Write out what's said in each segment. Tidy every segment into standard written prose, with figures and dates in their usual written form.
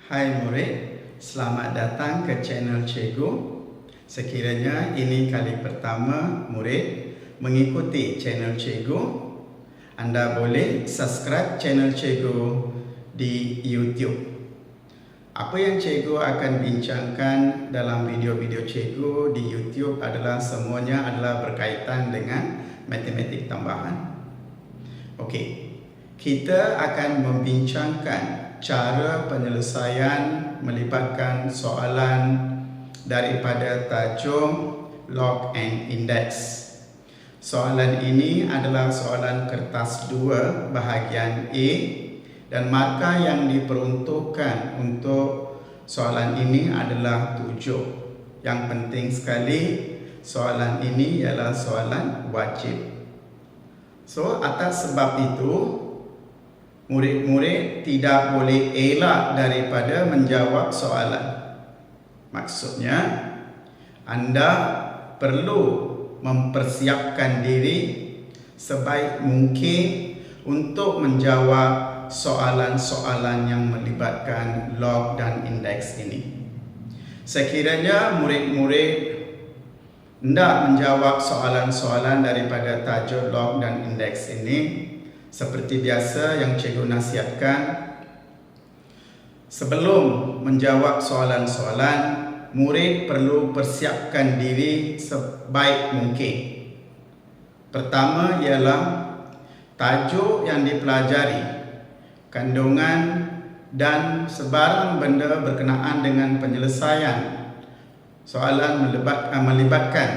Hai murid, selamat datang ke channel Cikgu. Sekiranya ini kali pertama murid mengikuti channel Cikgu, anda boleh subscribe channel Cikgu di YouTube. Apa yang Cikgu akan bincangkan dalam video-video Cikgu di YouTube adalah semuanya adalah berkaitan dengan matematik tambahan. Okey, kita akan membincangkan cara penyelesaian melibatkan soalan daripada tajuk log and index. Soalan ini adalah soalan kertas 2 bahagian A dan markah yang diperuntukkan untuk soalan ini adalah 7. Yang penting sekali, soalan ini ialah soalan wajib. So, atas sebab itu, murid-murid tidak boleh elak daripada menjawab soalan. Maksudnya, anda perlu mempersiapkan diri sebaik mungkin untuk menjawab soalan-soalan yang melibatkan log dan indeks ini. Sekiranya murid-murid hendak menjawab soalan-soalan daripada tajuk log dan indeks ini, seperti biasa yang cikgu nasihatkan, sebelum menjawab soalan-soalan, murid perlu persiapkan diri sebaik mungkin. Pertama ialah tajuk yang dipelajari, kandungan dan sebarang benda berkenaan dengan penyelesaian soalan melibatkan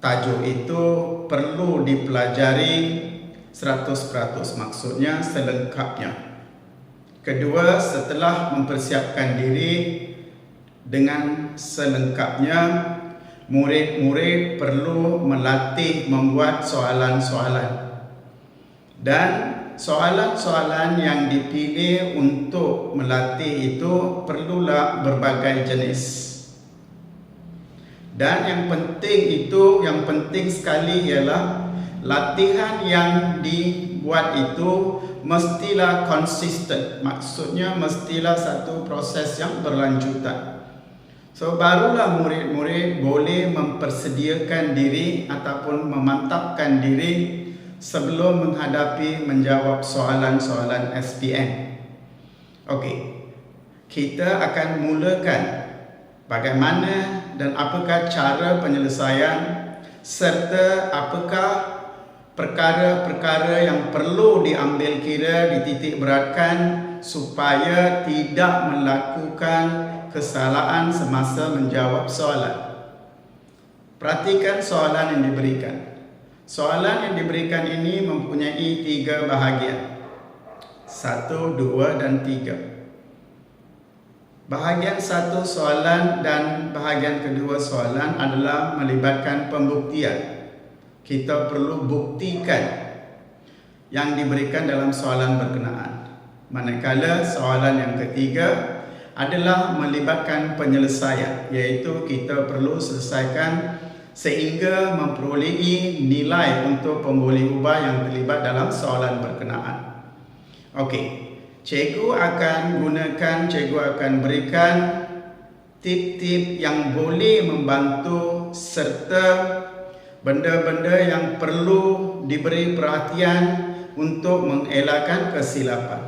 tajuk itu perlu dipelajari 100%, maksudnya selengkapnya. Kedua, setelah mempersiapkan diri dengan selengkapnya, murid-murid perlu melatih membuat soalan-soalan. Dan soalan-soalan yang dipilih untuk melatih itu perlulah berbagai jenis. Dan yang penting sekali ialah latihan yang dibuat itu mestilah konsisten. Maksudnya mestilah satu proses yang berlanjutan. So, barulah murid-murid boleh mempersediakan diri ataupun memantapkan diri sebelum menghadapi menjawab soalan-soalan SPM. Okey, kita akan mulakan bagaimana dan apakah cara penyelesaian serta apakah perkara-perkara yang perlu diambil kira, dititik beratkan supaya tidak melakukan kesalahan semasa menjawab soalan. Perhatikan soalan yang diberikan. Soalan yang diberikan ini mempunyai 3 bahagian. 1, 2 dan 3. Bahagian 1 soalan dan bahagian kedua soalan adalah melibatkan pembuktian. Kita perlu buktikan yang diberikan dalam soalan berkenaan. Manakala soalan yang ketiga adalah melibatkan penyelesaian, iaitu kita perlu selesaikan sehingga memperolehi nilai untuk pemboleh ubah yang terlibat dalam soalan berkenaan. Okey. Cikgu akan berikan tip-tip yang boleh membantu serta benda-benda yang perlu diberi perhatian untuk mengelakkan kesilapan.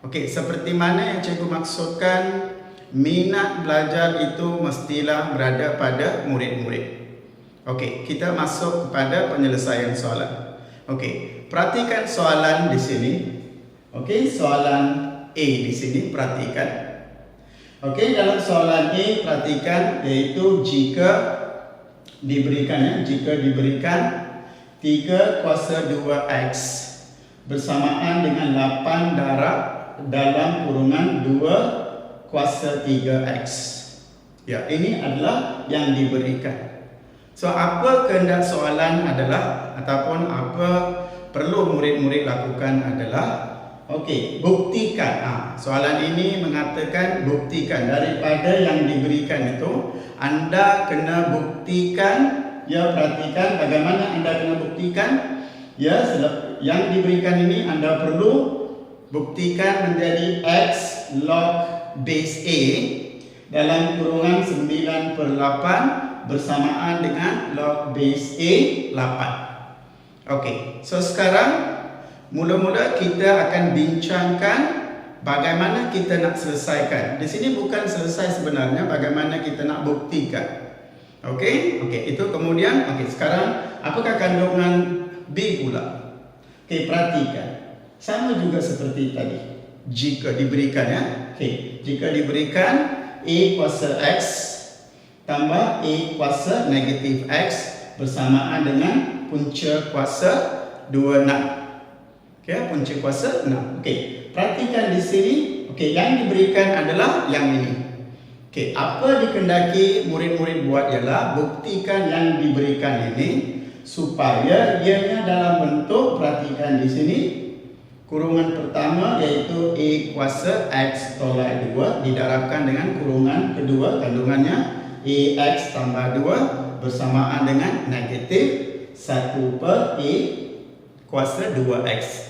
Okey, seperti mana yang cikgu maksudkan, minat belajar itu mestilah berada pada murid-murid. Okey, kita masuk kepada penyelesaian soalan. Okey, perhatikan soalan di sini. Okey, soalan A di sini perhatikan. Okey, dalam soalan A perhatikan, iaitu jika diberikan 3 kuasa 2x bersamaan dengan 8 darab dalam kurungan 2 kuasa 3x. Ya, ini adalah yang diberikan. So, apa kehendak soalan adalah ataupun apa perlu murid-murid lakukan adalah, okey, buktikan. Soalan ini mengatakan buktikan daripada yang diberikan itu. Anda kena buktikan. Ya, perhatikan bagaimana anda kena buktikan. Ya, yang diberikan ini anda perlu buktikan menjadi X log base A dalam kurungan 9/8 bersamaan dengan log base A 8. Okey, so sekarang mula-mula kita akan bincangkan bagaimana kita nak selesaikan. Di sini bukan selesai sebenarnya, bagaimana kita nak buktikan. Okey, itu kemudian. Sekarang apakah kandungan B pula? Perhatikan. Sama juga seperti tadi. Jika diberikan jika diberikan A kuasa X tambah A kuasa negatif X bersamaan dengan punca kuasa 26. Punca kuasa 6. Perhatikan di sini. Yang diberikan adalah yang ini. Apa dikendaki murid-murid buat ialah buktikan yang diberikan ini supaya ianya dalam bentuk, perhatikan di sini, kurungan pertama iaitu A kuasa X tolak 2 didarabkan dengan kurungan kedua kandungannya AX tambah 2 bersamaan dengan negatif 1/A kuasa 2X.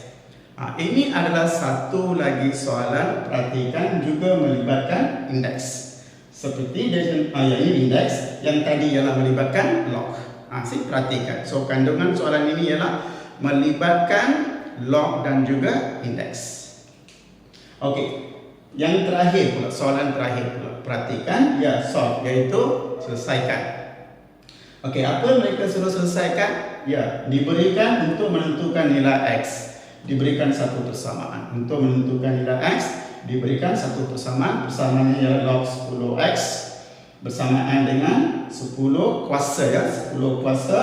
Ini adalah satu lagi soalan, perhatikan, juga melibatkan indeks. Seperti ini indeks, yang tadi ialah melibatkan log. Perhatikan. So kandungan soalan ini ialah melibatkan log dan juga indeks. Yang terakhir pula, soalan terakhir pula, perhatikan, solve, iaitu selesaikan. Apa mereka suruh selesaikan? Diberikan untuk menentukan nilai X, diberikan satu persamaan. Untuk menentukan nilai X diberikan satu persamaan, persamaannya ialah log 10X bersamaan dengan 10 kuasa 10 kuasa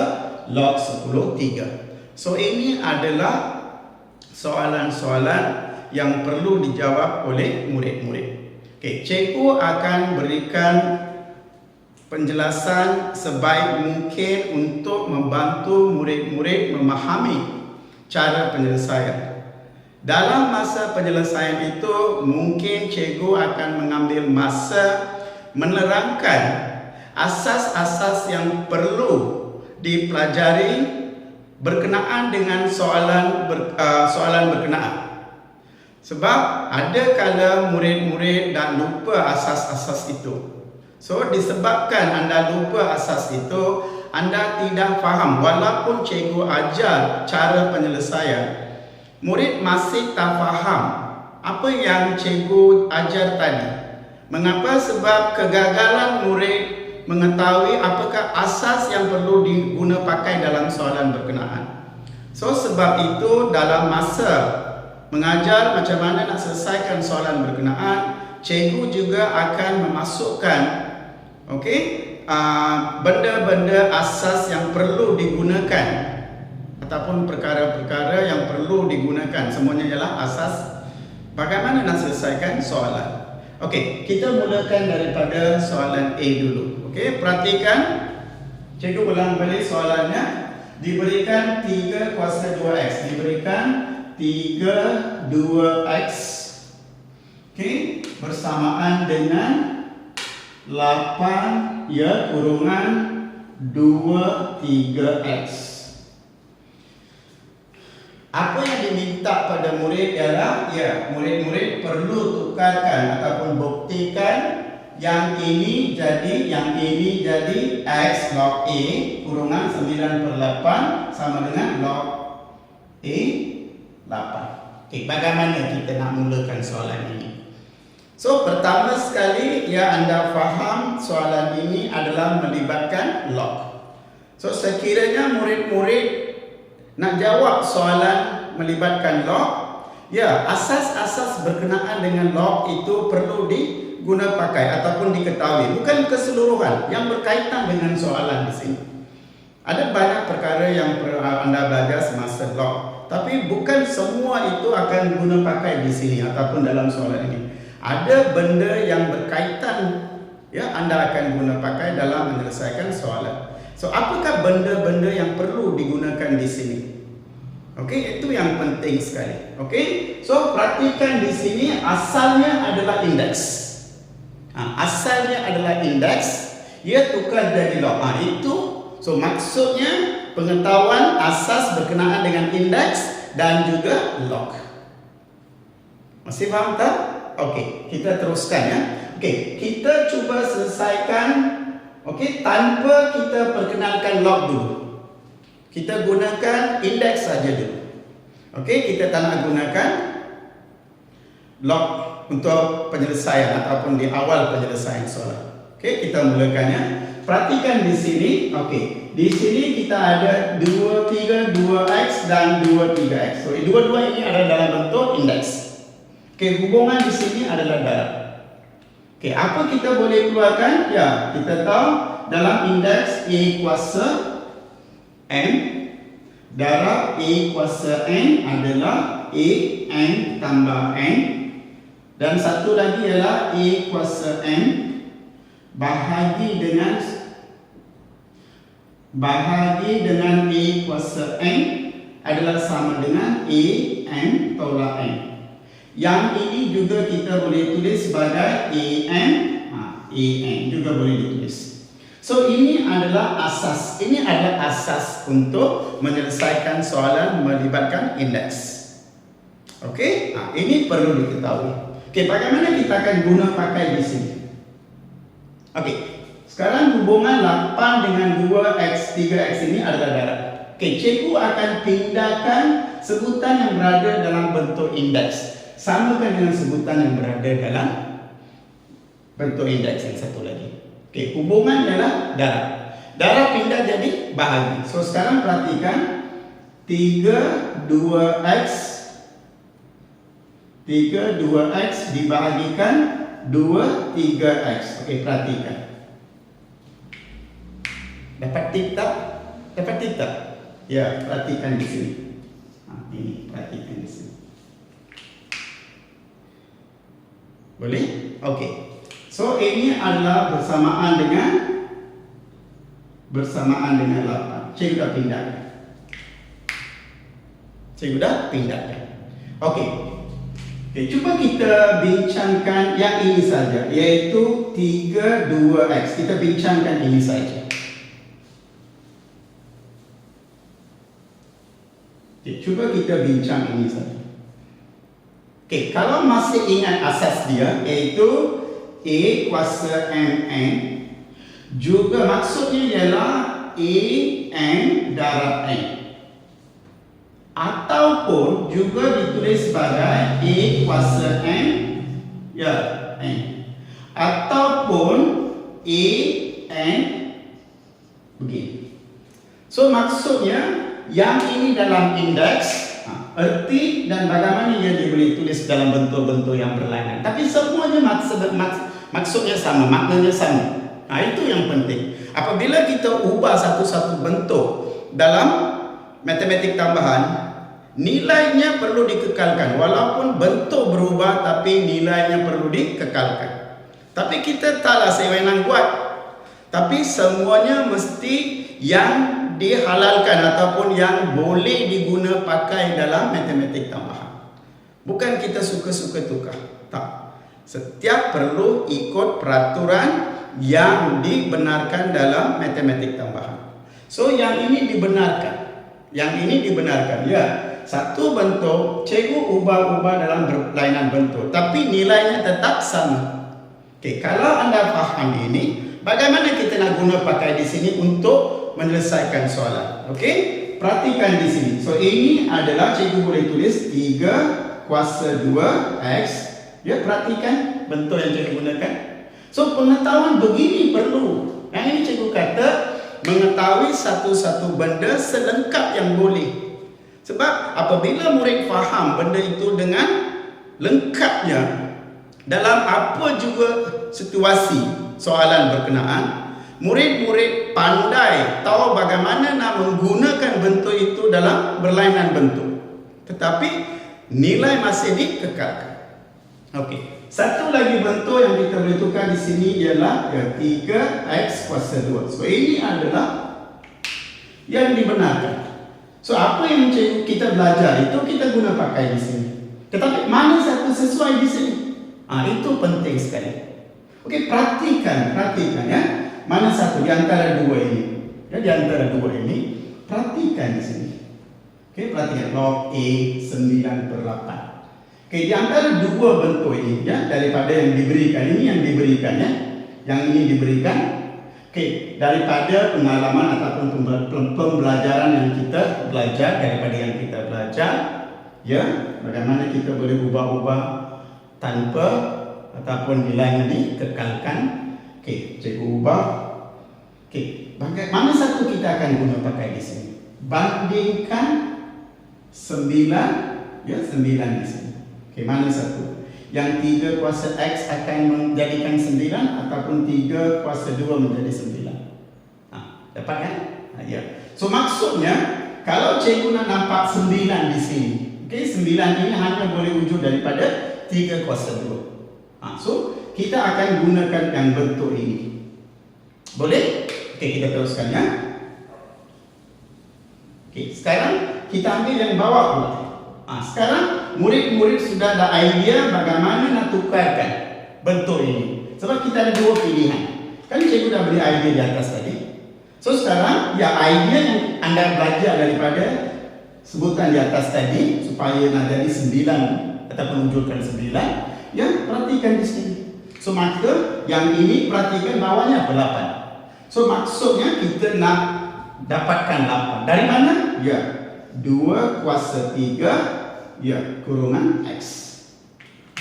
log 10 3. So ini adalah soalan-soalan yang perlu dijawab oleh murid-murid. Cikgu akan berikan penjelasan sebaik mungkin untuk membantu murid-murid memahami cara penyelesaian. Dalam masa penyelesaian itu, mungkin cikgu akan mengambil masa menerangkan asas-asas yang perlu dipelajari berkenaan dengan soalan berkenaan. Sebab ada kala murid-murid dah lupa asas-asas itu. So disebabkan anda lupa asas itu, anda tidak faham walaupun cikgu ajar cara penyelesaian. Murid masih tak faham apa yang cikgu ajar tadi. Mengapa? Sebab kegagalan murid mengetahui apakah asas yang perlu diguna pakai dalam soalan berkenaan. So sebab itu dalam masa mengajar macam mana nak selesaikan soalan berkenaan, cikgu juga akan memasukkan benda-benda asas yang perlu digunakan ataupun perkara-perkara yang perlu digunakan. Semuanya ialah asas bagaimana nak selesaikan soalan. Kita mulakan daripada soalan A dulu. Perhatikan, cikgu ulang balik soalannya. Diberikan 3 kuasa 2X, diberikan 3 2X bersamaan dengan 8 kurungan 2 3X. Apa yang diminta pada murid ialah murid-murid perlu tukarkan ataupun buktikan yang ini jadi X log A kurungan 9/8 sama dengan log A 8. Bagaimana kita nak mulakan soalan ini? So pertama sekali anda faham soalan ini adalah melibatkan log. So sekiranya murid-murid nak jawab soalan melibatkan log, asas-asas berkenaan dengan log itu perlu diguna pakai ataupun diketahui. Bukan keseluruhan yang berkaitan dengan soalan di sini. Ada banyak perkara yang anda belajar semasa log, tapi bukan semua itu akan guna pakai di sini ataupun dalam soalan ini. Ada benda yang berkaitan anda akan guna pakai dalam menyelesaikan soalan. So apakah benda-benda yang perlu digunakan di sini? Itu yang penting sekali. So perhatikan di sini asalnya adalah indeks. Asalnya adalah indeks, ia tukar jadi log. Itu so maksudnya pengetahuan asas berkenaan dengan indeks dan juga log. Masih faham tak? Okey, kita teruskan ya. Okey, kita cuba selesaikan tanpa kita perkenalkan log dulu. Kita gunakan indeks saja dulu. Okey, kita tak nak gunakan log untuk penyelesaian ataupun di awal penyelesaian soalan. Okey, kita mulakannya. Perhatikan di sini. Okey, di sini kita ada 2, 3, 2x dan 2, 3x. So, dua-dua ini ada dalam bentuk indeks. Okey, hubungan di sini adalah darab. Okey, apa kita boleh keluarkan? Ya, kita tahu dalam indeks A kuasa N, darab A kuasa N adalah A N tambah N. Dan satu lagi ialah A kuasa N bahagi dengan A kuasa N adalah sama dengan A N tolak N. Yang ini juga kita boleh tulis sebagai AN juga boleh ditulis. So ini adalah asas. Ini adalah asas untuk menyelesaikan soalan melibatkan indeks. Okey, ini perlu diketahui. Okey, bagaimana kita akan guna pakai di sini? Okey, sekarang hubungan 8 dengan 2x 3x ini adalah darab. Okey, cikgu akan pindahkan sebutan yang berada dalam bentuk indeks. Samakan dengan sebutan yang berada dalam bentuk indeks yang satu lagi. Okey, hubungan adalah darab. Darab pindah jadi bahagi. So sekarang perhatikan 3 2x dibahagikan 2 3x. Okey, perhatikan. Dapat tip tak? Dapat tip tak? Ya, perhatikan di sini. Ini perhatikan di sini. Boleh? Okey. So ini adalah bersamaan dengan 8. Cikgu dah pindahkan. Okey. Cuba kita bincangkan yang ini saja, iaitu 3 2x. Kita bincangkan ini saja. Cuba kita bincang ini saja. Okey, kalau masih ingat asas dia, iaitu A kuasa Mn, juga maksudnya ialah A N darab N, ataupun juga ditulis sebagai A kuasa N, ya, N, ataupun A N begini. So maksudnya yang ini dalam indeks, erti dan bagaimana ia boleh tulis dalam bentuk-bentuk yang berlainan. Tapi semuanya maksudnya sama, maknanya sama. Itu yang penting. Apabila kita ubah satu-satu bentuk dalam matematik tambahan, nilainya perlu dikekalkan. Walaupun bentuk berubah, tapi nilainya perlu dikekalkan. Tapi kita taklah sewenang buat. Tapi semuanya mesti yang dihalalkan ataupun yang boleh diguna pakai dalam matematik tambahan. Bukan kita suka-suka tukar. Tak. Setiap perlu ikut peraturan yang dibenarkan dalam matematik tambahan. So yang ini dibenarkan. Ya, satu bentuk cikgu ubah-ubah dalam berlainan bentuk, tapi nilainya tetap sama. Okey, kalau anda faham ini, bagaimana kita nak guna pakai di sini untuk menyelesaikan soalan. Okey, perhatikan di sini. So ini adalah cikgu boleh tulis 3 kuasa 2x. Ya, perhatikan bentuk yang cikgu gunakan. So pengetahuan begini perlu. Yang ini cikgu kata mengetahui satu-satu benda selengkap yang boleh. Sebab apabila murid faham benda itu dengan lengkapnya dalam apa juga situasi soalan berkenaan, murid-murid pandai tahu bagaimana nak menggunakan bentuk itu dalam berlainan bentuk. Tetapi nilai masih dikekalkan. Okey. Satu lagi bentuk yang kita boleh tukar di sini ialah 3x kuasa 2. So ini adalah yang dibenarkan. So apa yang kita belajar itu kita guna pakai di sini. Tetapi mana satu sesuai di sini? Itu penting sekali. Okey, perhatikan ya. Mana satu di antara dua ini? Ya, di antara dua ini, perhatikan di sini. Okey, perhatikan log A 9/8. Okey, di antara dua bentuk ini ya, daripada yang diberikan, ini yang diberikan ya. Yang ini diberikan. Okey, daripada pengalaman ataupun pembelajaran yang kita belajar, daripada yang kita belajar ya, bagaimana kita boleh ubah-ubah tanpa ataupun nilai ini kekalkan. Okey, cikgu ubah. Okey, mana satu kita akan guna pakai di sini? Bandingkan 9 ya, 9 di sini. Okey, mana satu? Yang 3 kuasa X akan menjadikan 9 ataupun 3 kuasa 2 menjadi 9. Dapat kan? Ya. So maksudnya kalau cikgu nak nampak 9 di sini, okey, 9 ini hanya boleh wujud daripada 3 kuasa 2. So kita akan gunakan yang bentuk ini. Boleh? Okey, kita teruskan ya. Okey, sekarang kita ambil yang bawah pula. Sekarang murid-murid sudah ada idea bagaimana nak tukarkan bentuk ini. Sebab kita ada dua pilihan. Kan cikgu dah beri idea di atas tadi. So sekarang ya, idea yang anda belajar daripada sebutan di atas tadi supaya nak jadi 9 ataupun wujudkan 9, ya, perhatikan di sini. So maka yang ini perhatikan bawahnya 8. So maksudnya kita nak dapatkan 8. Dari mana? Ya, 2 kuasa 3 ya kurungan X.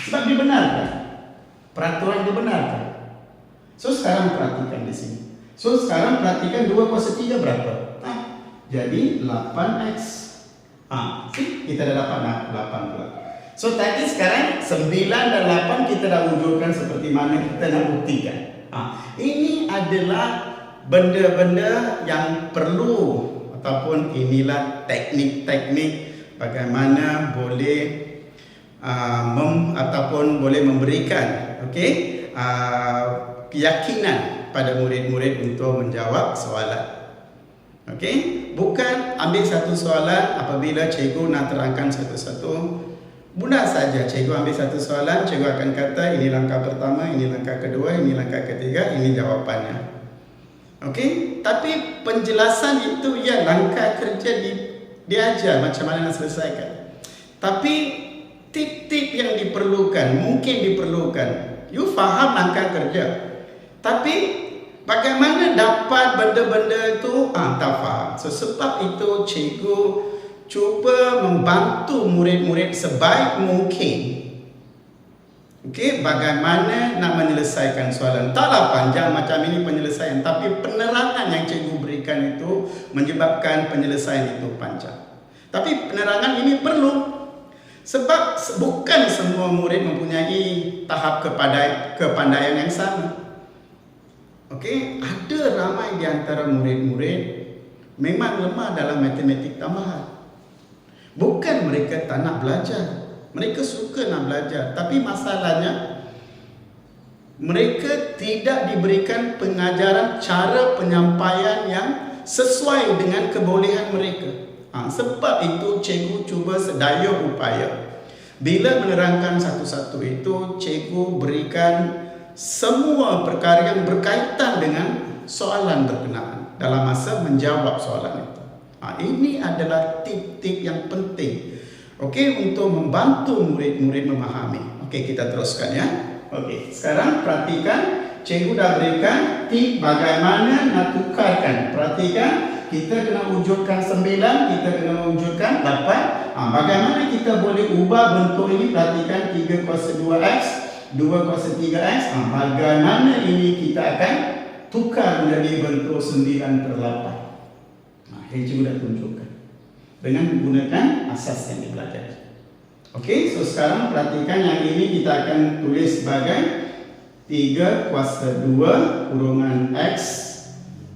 Sebab dibenarkan. Peraturan dibenarkan. So sekarang perhatikan di sini. So sekarang perhatikan 2 kuasa 3 berapa? Jadi 8X. Kita dah dapat 8 pula. So tadi sekarang 9 dan 8 kita dah wujudkan seperti mana kita nak buktikan. Ini adalah benda-benda yang perlu, ataupun inilah teknik-teknik bagaimana boleh ataupun boleh memberikan keyakinan pada murid-murid untuk menjawab soalan. Okey, bukan ambil satu soalan apabila cikgu nak terangkan satu-satu. Mudah saja cikgu ambil satu soalan, cikgu akan kata ini langkah pertama, ini langkah kedua, ini langkah ketiga, ini jawapannya. Okey, tapi penjelasan itu ya langkah kerja diajar macam mana nak selesaikan. Tapi tip-tip yang diperlukan, mungkin diperlukan. You faham langkah kerja. Tapi bagaimana dapat benda-benda itu tak faham. So sebab itu cikgu cuba membantu murid-murid sebaik mungkin. Okey, bagaimana nak menyelesaikan soalan. Taklah panjang macam ini penyelesaian, tapi penerangan yang cikgu berikan itu menyebabkan penyelesaian itu panjang. Tapi penerangan ini perlu. Sebab bukan semua murid mempunyai tahap kepandaian yang sama. Okey, ada ramai di antara murid-murid memang lemah dalam matematik tambahan. Bukan mereka tak nak belajar. Mereka suka nak belajar. Tapi masalahnya, mereka tidak diberikan pengajaran cara penyampaian yang sesuai dengan kebolehan mereka. Sebab itu cikgu cuba sedaya upaya. Bila menerangkan satu-satu itu, cikgu berikan semua perkara yang berkaitan dengan soalan berkenaan dalam masa menjawab soalan itu. Ini adalah tip-tip yang penting, untuk membantu murid-murid memahami. Kita teruskan ya. Sekarang perhatikan, cikgu dah berikan tip bagaimana nak tukarkan. Perhatikan, kita kena wujudkan 9, kita kena wujudkan 8. Bagaimana kita boleh ubah bentuk ini? Perhatikan 3 kuasa 2X, 2 kuasa 3X. Bagaimana ini kita akan tukar menjadi bentuk 9/8. Cikgu dah tunjukkan dengan menggunakan asas yang dipelajari. So sekarang perhatikan yang ini kita akan tulis sebagai 3 kuasa 2 kurungan X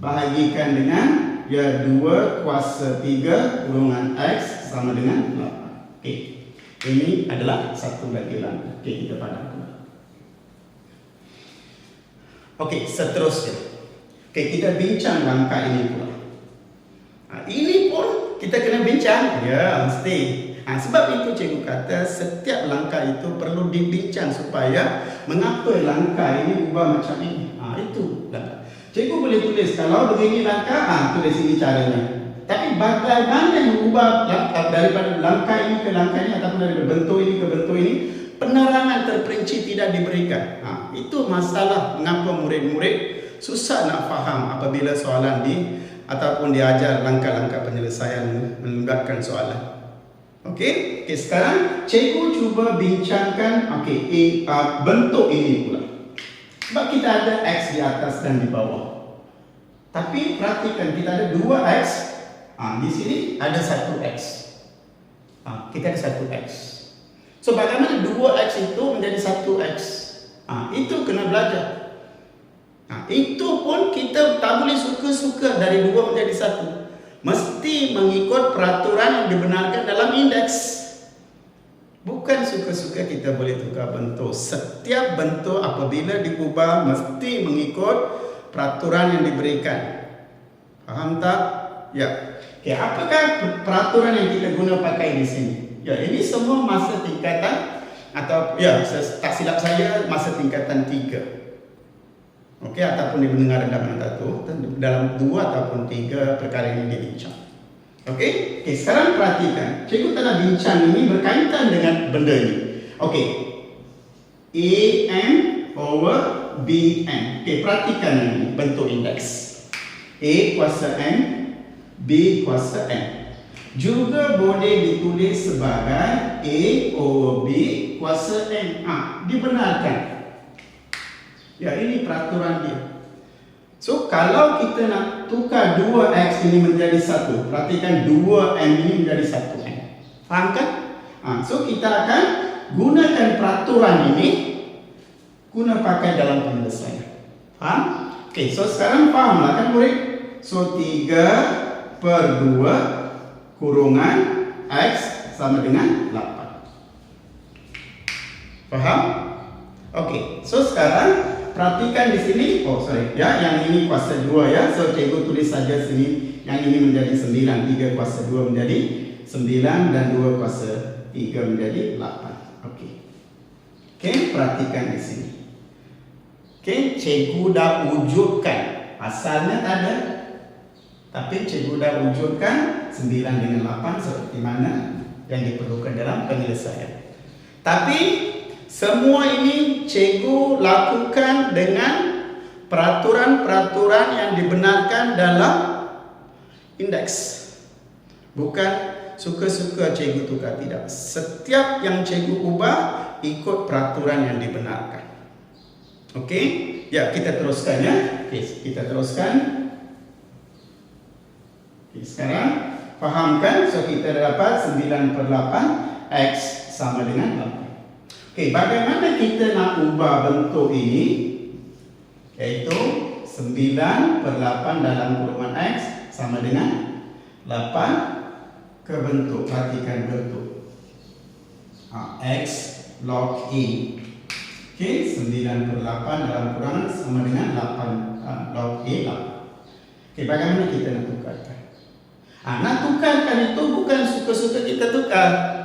bahagikan dengan 2 kuasa 3 kurungan X sama dengan 8. Ini adalah satu lagi langkah. Kita padamkan. Seterusnya. Kita bincang langkah ini pula. Ini pun kita kena bincang. Ya, mesti. Sebab itu cikgu kata setiap langkah itu perlu dibincang supaya mengapa langkah ini ubah macam ini. Itu langkah. Cikgu boleh tulis kalau begini langkah, tulis ini caranya. Tapi bagaimana mengubah daripada langkah ini ke langkah ini ataupun dari bentuk ini ke bentuk ini, penerangan terperinci tidak diberikan. Itu masalah mengapa murid-murid susah nak faham apabila soalan ataupun diajar langkah-langkah penyelesaian melibatkan soalan. Okey, sekarang cikgu cuba bincangkan bentuk ini pula. Sebab kita ada X di atas dan di bawah. Tapi perhatikan, kita ada 2X. Di sini ada 1X. Kita ada 1X. So bagaimana 2X itu menjadi 1X? Itu kena belajar. Itu pun kita tak boleh suka-suka dari 2 menjadi 1. Mesti mengikut peraturan yang dibenarkan dalam indeks. Bukan suka-suka kita boleh tukar bentuk. Setiap bentuk apabila diubah mesti mengikut peraturan yang diberikan. Faham tak? Ya. Apakah peraturan yang kita guna pakai di sini? Ya, ini semua masa tingkatan atau tak silap saya masa tingkatan 3. Okey, ataupun dimendengar dalam dalam 2 ataupun 3 perkara ini dibincang. Okey, sekarang perhatikan. Cikgu telah bincang ini berkaitan dengan benda ini. Okey. AM over BM. Perhatikan ini bentuk indeks. A kuasa M, B kuasa M. Juga boleh ditulis sebagai A over B kuasa M. Dibenarkan. Ya, ini peraturan dia. So, kalau kita nak tukar 2X ini menjadi 1, perhatikan 2M ini menjadi 1M. Faham kan? So, kita akan gunakan peraturan ini guna pakai dalam penyelesaian. Faham? Okey, so sekarang fahamlah kan murid? So 3/2 kurungan X sama dengan 8. Faham? Okey, so sekarang perhatikan di sini. Yang ini kuasa 2 ya. So cikgu tulis saja sini yang ini menjadi 9, 3 kuasa 2 menjadi 9 dan 2 kuasa 3 menjadi 8. Okey, perhatikan di sini. Cikgu dah wujudkan. Asalnya tak ada. Tapi cikgu dah wujudkan 9 dengan 8 seperti mana yang diperlukan dalam penyelesaian. Tapi semua ini cikgu lakukan dengan peraturan-peraturan yang dibenarkan dalam indeks. Bukan suka-suka cikgu tukar, tidak. Setiap yang cikgu ubah ikut peraturan yang dibenarkan. Okey? Ya, kita teruskan ya. Kita teruskan. Sekarang fahamkan, so kita dapat 9/8 X sama dengan 8. Bagaimana kita nak ubah bentuk ini? Iaitu 9/8 dalam kurungan X sama dengan 8 ke bentuk. Perhatikan bentuk X log E. 9/8 dalam kurungan sama dengan 8 log E 8. Bagaimana kita nak tukarkan? Nak tukarkan itu bukan suka-suka kita tukar.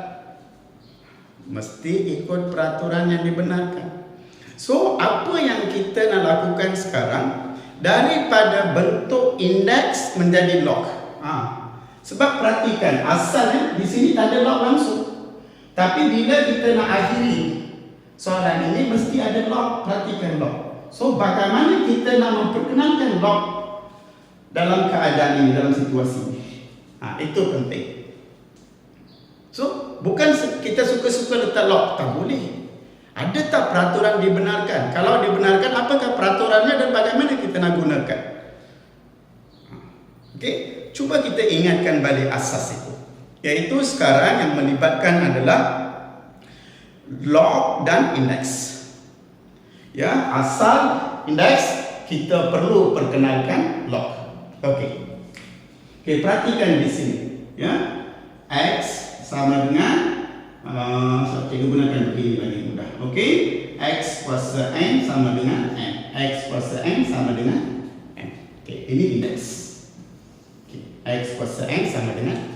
Mesti ikut peraturan yang dibenarkan. So, apa yang kita nak lakukan sekarang? Daripada bentuk indeks menjadi log. Sebab perhatikan, asalnya di sini tak ada log langsung. Tapi bila kita nak akhiri soalan ini, mesti ada log. Perhatikan log. So, bagaimana kita nak memperkenalkan log dalam keadaan ini, dalam situasi ini? Itu penting. So, bukan kita suka-suka letak log. Tak boleh. Ada tak peraturan dibenarkan? Kalau dibenarkan, apakah peraturannya dan bagaimana kita nak gunakan? Cuba kita ingatkan balik asas itu. Iaitu sekarang yang melibatkan adalah log dan indeks. Ya, asal indeks kita perlu perkenalkan log. Perhatikan di sini, ya. X sama dengan cikgu gunakan begini lagi mudah. X kuasa N sama dengan M. X kuasa N sama dengan M. Ini indeks. X kuasa N sama dengan.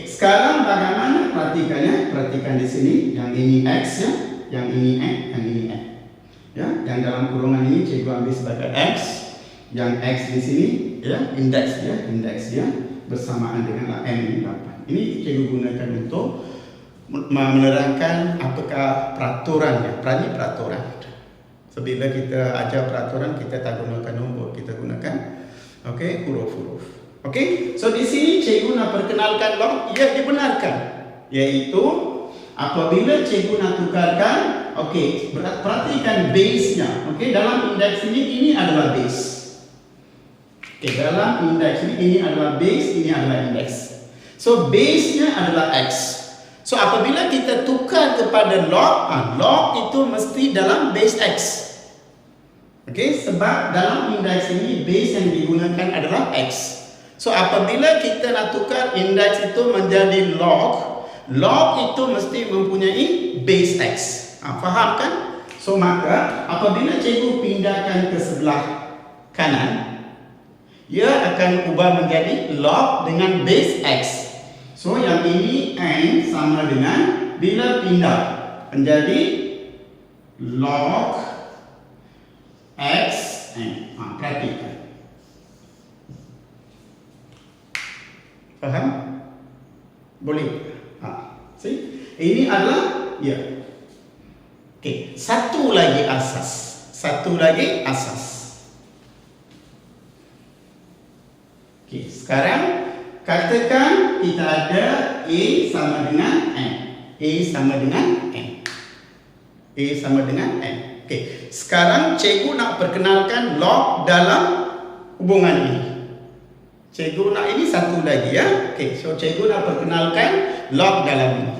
Sekarang bagaimana perhatikannya? Perhatikan di sini, yang ini X ya, yang ini N, yang ini M. Ya, yang dalam kurungan ini cikgu ambil sebagai X. Yang X di sini ya, indeks ya, bersamaan dengan M ini 8. Ini cikgu gunakan untuk menerangkan apakah peraturannya. Ini peraturan. Sebila kita ajar peraturan, kita tak gunakan nombor, kita gunakan huruf-huruf. So di sini cikgu nak perkenalkan log, ia dibenarkan, iaitu apabila cikgu nak tukarkan, perhatikan base-nya. Dalam indeks ini adalah base. Dalam indeks ini adalah base, ini adalah indeks. So base-nya adalah X. So apabila kita tukar kepada log, log itu mesti dalam base X. Sebab dalam indeks ini base yang digunakan adalah X. So apabila kita nak tukar indeks itu menjadi log, log itu mesti mempunyai base X. Faham kan? So maka apabila cikgu pindahkan ke sebelah kanan, ia akan ubah menjadi log dengan base X. So yang ini N sama dengan bila pindah menjadi log X N. Perhatikan. Faham? Boleh? See? Ini adalah satu lagi asas. Sekarang katakan kita ada A sama dengan N. A sama dengan N. Sekarang cikgu nak perkenalkan log dalam hubungan ini. Cikgu nak ini satu lagi ya. So cikgu nak perkenalkan log dalam ini.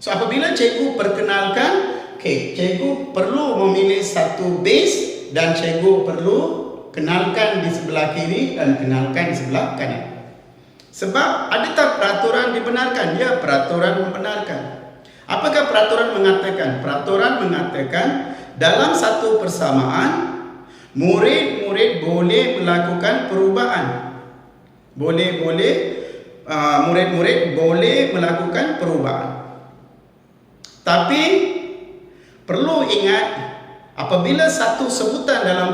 So apabila cikgu perkenalkan, cikgu perlu memilih satu base dan cikgu perlu kenalkan di sebelah kiri dan kenalkan di sebelah kanan. Sebab ada tak peraturan dibenarkan? Ya, peraturan membenarkan. Apakah peraturan mengatakan? Peraturan mengatakan dalam satu persamaan murid-murid boleh melakukan perubahan. Murid-murid boleh melakukan perubahan. Tapi perlu ingat, apabila satu sebutan dalam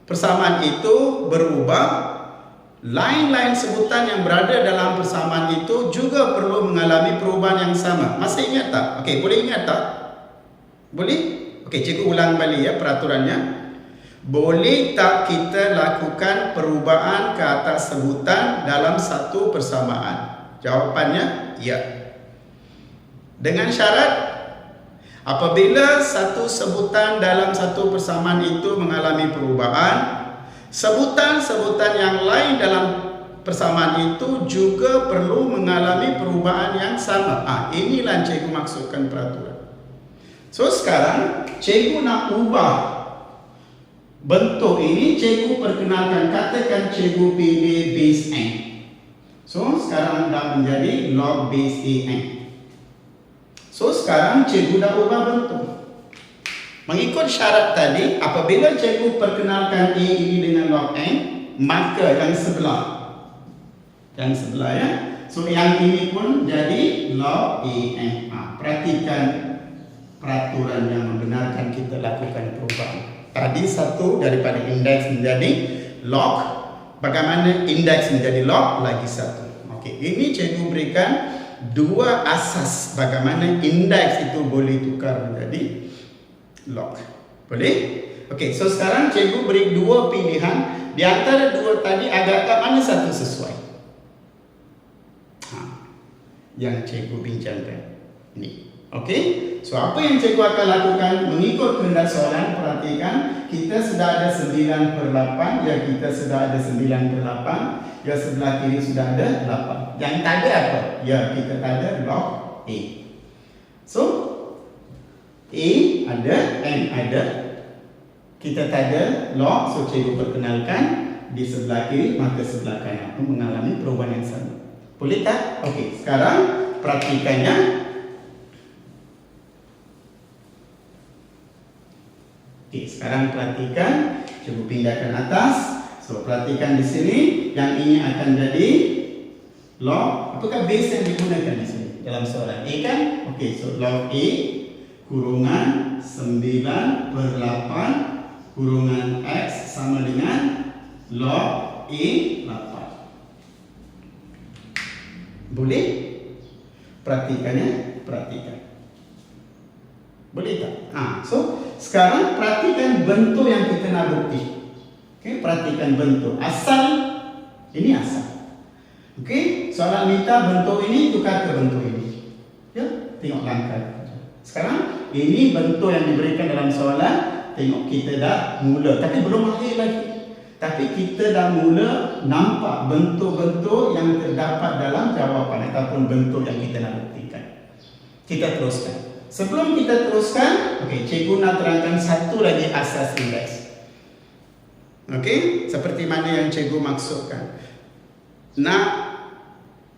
persamaan itu berubah, lain-lain sebutan yang berada dalam persamaan itu juga perlu mengalami perubahan yang sama. Masih ingat tak? Boleh ingat tak? Boleh? Cikgu ulang balik ya peraturannya. Boleh tak kita lakukan perubahan ke atas sebutan dalam satu persamaan? Jawapannya ya. Dengan syarat apabila satu sebutan dalam satu persamaan itu mengalami perubahan, sebutan-sebutan yang lain dalam persamaan itu juga perlu mengalami perubahan yang sama. Inilah cikgu maksudkan peraturan. So sekarang cikgu nak ubah bentuk ini, cikgu perkenalkan, katakan cikgu pilih base N. So sekarang dah menjadi log base N. So sekarang cikgu dah ubah bentuk. Mengikut syarat tadi, apabila cikgu perkenalkan A ini dengan log N, maka yang sebelah ya. So yang ini pun jadi log AN. Perhatikan peraturan yang membenarkan kita lakukan perubahan. Tadi satu daripada indeks menjadi log. Bagaimana indeks menjadi log? Lagi satu. Ini cikgu berikan dua asas bagaimana indeks itu boleh tukar menjadi log. Boleh? So sekarang cikgu beri dua pilihan. Di antara dua tadi agak-agak mana satu sesuai? Yang cikgu bincangkan ini. So apa yang cikgu akan lakukan mengikut kehendak soalan? Perhatikan, kita sudah ada 9/8. Ya, kita sudah ada 9/8. Ya, sebelah kiri sudah ada 8. Yang tak ada apa? Ya, kita tak ada log A. So A ada, N ada. Kita tak ada log, so cikgu perkenalkan di sebelah kiri, maka sebelah kanan pun mengalami perubahan yang sama. Boleh tak? Sekarang perhatikannya. Sekarang perhatikan, coba pindahkan atas. So perhatikan di sini, yang ini akan jadi log. Apakah base yang digunakan di sini dalam soalan? A kan? So log A kurungan 9/8 kurungan X sama dengan log A 8. Perhatikan ya, perhatikan. Boleh tak? So sekarang perhatikan bentuk yang kita nak bukti. Okey, perhatikan bentuk. Asal, ini asal. Okey, soalan minta bentuk ini tukar ke bentuk ini. Ya, tengok langkah. Sekarang ini bentuk yang diberikan dalam soalan. Tengok kita dah mula, tapi belum akhir lagi. Tapi kita dah mula nampak bentuk-bentuk yang terdapat dalam jawapan ataupun bentuk yang kita nak buktikan. Kita teruskan. Sebelum kita teruskan, okey, cikgu nak terangkan satu lagi asas indeks. Okey, seperti mana yang cikgu maksudkan. Nak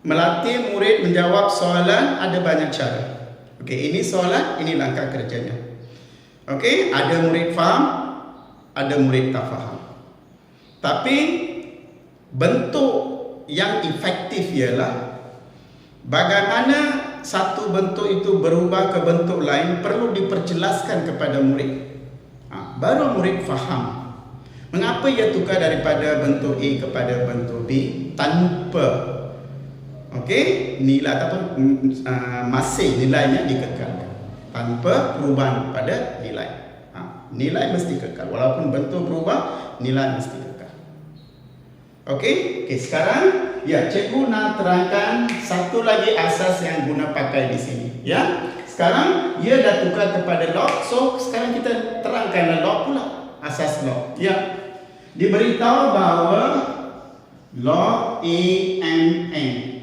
melatih murid menjawab soalan ada banyak cara. Okey, ini soalan, ini langkah kerjanya. Okey, ada murid faham, ada murid tak faham. Tapi bentuk yang efektif ialah bagaimana satu bentuk itu berubah ke bentuk lain perlu diperjelaskan kepada murid. Baru murid faham. Mengapa ia tukar daripada bentuk A kepada bentuk B tanpa nilai ataupun masih nilainya dikekalkan. Tanpa perubahan pada nilai. Nilai mesti kekal. Walaupun bentuk berubah, nilai mesti kekal. Okey, sekarang ya cikgu nak terangkan satu lagi asas yang guna pakai di sini. Ya, sekarang ia dah tukar kepada log. So sekarang kita terangkan log pula. Asas log. Ya, diberitahu bahawa log AMN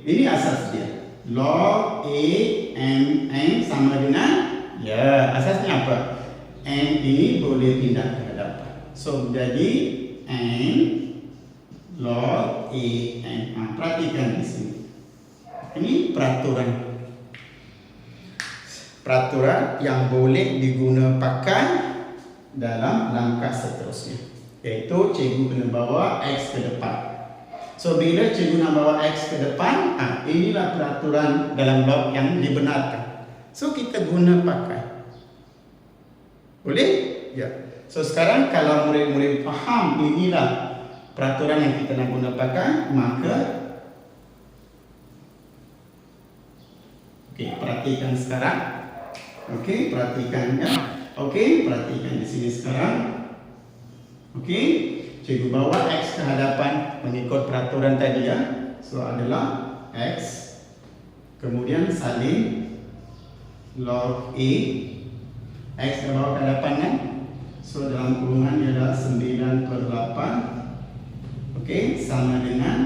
ini asas dia. Log AMN sama dengan, ya, asasnya apa? N ini boleh pindah ke hadapan. So, jadi N log AN. Perhatikan di sini. Ini peraturan. Peraturan yang boleh diguna pakai dalam langkah seterusnya. Iaitu cikgu kena bawa X ke depan. So bila cikgu nak bawa X ke depan, inilah peraturan dalam log yang dibenarkan. So kita guna pakai. Boleh? Ya. So sekarang kalau murid-murid faham inilah peraturan yang kita nak guna pakai, maka perhatikan sekarang. Perhatikannya. Perhatikan di sini sekarang. Cikgu bawa X ke hadapan mengikut peraturan tadi ya. So adalah X, kemudian salin log A. X dah bawa ke hadapan kan. So dalam kurungan dia adalah 9/8. Sama dengan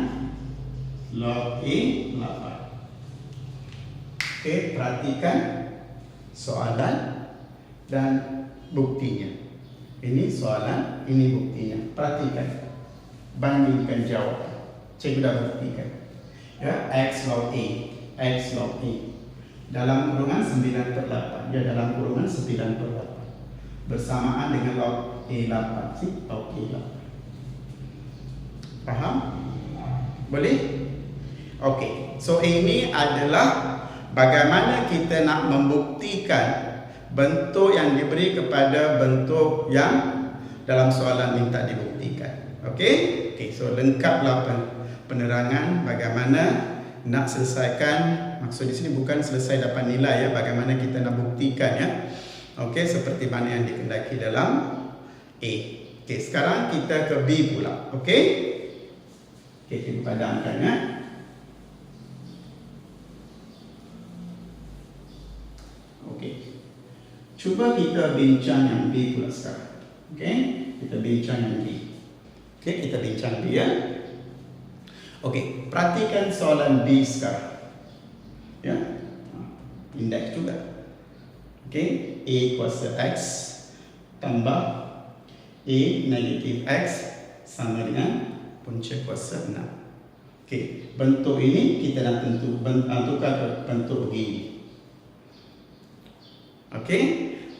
log A 8. Perhatikan soalan dan buktinya. Ini soalan, ini buktinya. Perhatikan. Bandingkan jawapan. Cikgu dah buktikan. Ya, X log A. X log A. Dalam kurungan 9/8. Ya, dalam kurungan 9/8. Bersamaan dengan log A8. Log A8. Faham? Boleh? So ini adalah bagaimana kita nak membuktikan bentuk yang diberi kepada bentuk yang dalam soalan minta dibuktikan. So lengkaplah penerangan bagaimana nak selesaikan. Maksud di sini bukan selesai dapat nilai ya, bagaimana kita nak buktikan ya. Seperti mana yang dikehendaki dalam A. Sekarang kita ke B pula. Kita padamkannya. Cuba kita bincang yang B pula sekarang. Kita bincang yang B. Kita bincang B ya. Perhatikan soalan B sekarang. Ya. Indeks juga. A kuasa X tambah A negatif X sama dengan punca kuasa 6. Bentuk ini kita nak tukar ke bentuk begini.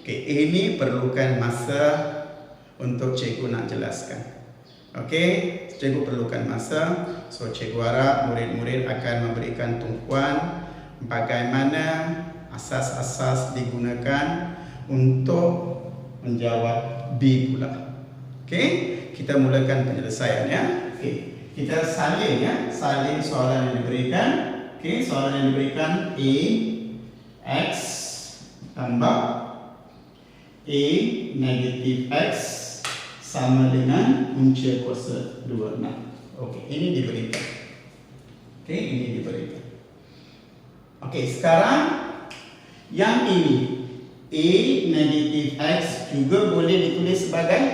Ini perlukan masa untuk cikgu nak jelaskan. Cikgu perlukan masa. So cikgu harap murid-murid akan memberikan tumpuan bagaimana asas-asas digunakan untuk menjawab B pula. Okey, kita mulakan penyelesaiannya. Okey, kita salin ya, salin soalan yang diberikan. Okey, soalan yang diberikan A X tambah A negatif X sama dengan punca kuasa 26. Okey, ini diberikan. Okey, ini diberikan. Okey, sekarang yang ini A negatif X juga boleh ditulis sebagai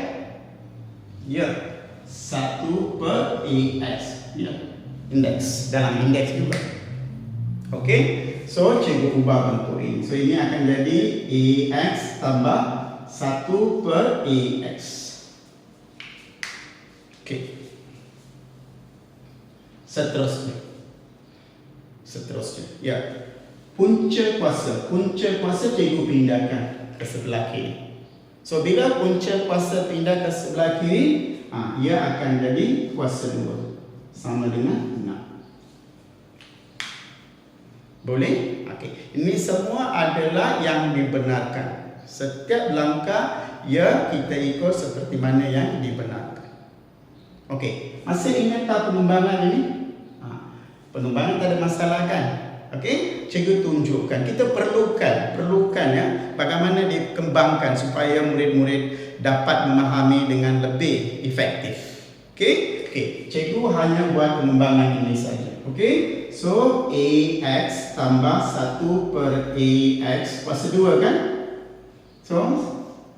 1 per AX. Indeks, dalam indeks juga. Okey, so cikgu ubah bentuk ini. So ini akan jadi AX tambah 1 per AX. Okey. Seterusnya. Ya. Punca kuasa cikgu pindahkan ke sebelah kiri. So bila punca kuasa pindah ke sebelah kiri, ia akan jadi kuasa 2 sama dengan 6. Boleh? Okey. Ini semua adalah yang dibenarkan. Setiap langkah kita ikut seperti mana yang dibenarkan. Okey. Masih ingat tak pengembangan ini? Pengembangan tak ada masalah kan? Okey, cikgu tunjukkan. Kita perlukan ya bagaimana dikembangkan supaya murid-murid dapat memahami dengan lebih efektif. Okey, cikgu hanya buat pengembangan ini saja. Okey, so AX tambah 1 per AX kuasa 2 kan? So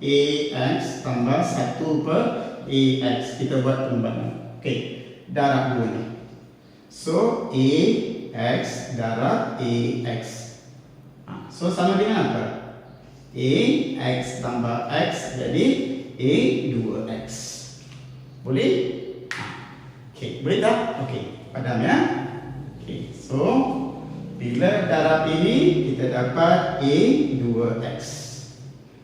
AX tambah 1 per AX, kita buat pengembangan. Okey, darab 2 ni. So AX darab AX. So sama dengan apa? AX tambah X jadi A2X. Boleh? Okey, boleh tak? Okey, padam ya? Okey, so bila darab ini kita dapat A2X.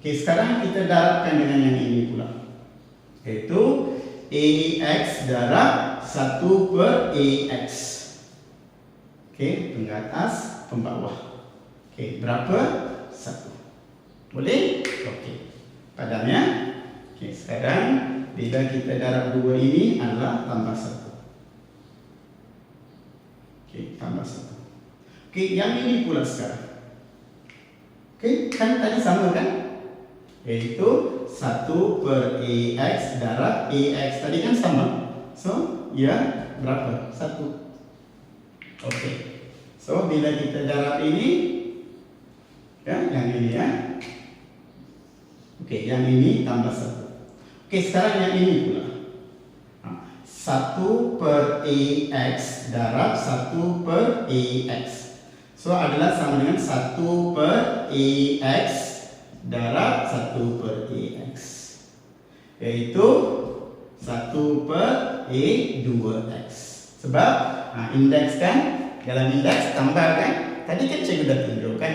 Okey, sekarang kita darabkan dengan yang ini pula. Iaitu AX darab 1 per AX. Okey, pengatas, pembawah. Okey, berapa? 1. Boleh? Okey. Padam ya? Okey, sekarang bila kita darab 2 ini adalah tambah 1. Okey, tambah 1. Okey, yang ini pula sekarang. Okey, kan tadi sama kan? Iaitu 1 per AX darab AX. Tadi kan sama. So, berapa? 1. Okey. So bila kita darab ini yang ini ya. Okey, yang ini tambah 1. Okey, sekarang yang ini pula. 1 per AX darab 1 per AX. So adalah sama dengan 1 per AX darab 1 per AX. Yaitu 1 per A2X. Sebab indeks kan, dalam indeks tambah kan. Tadi kan cikgu dah tunjukkan.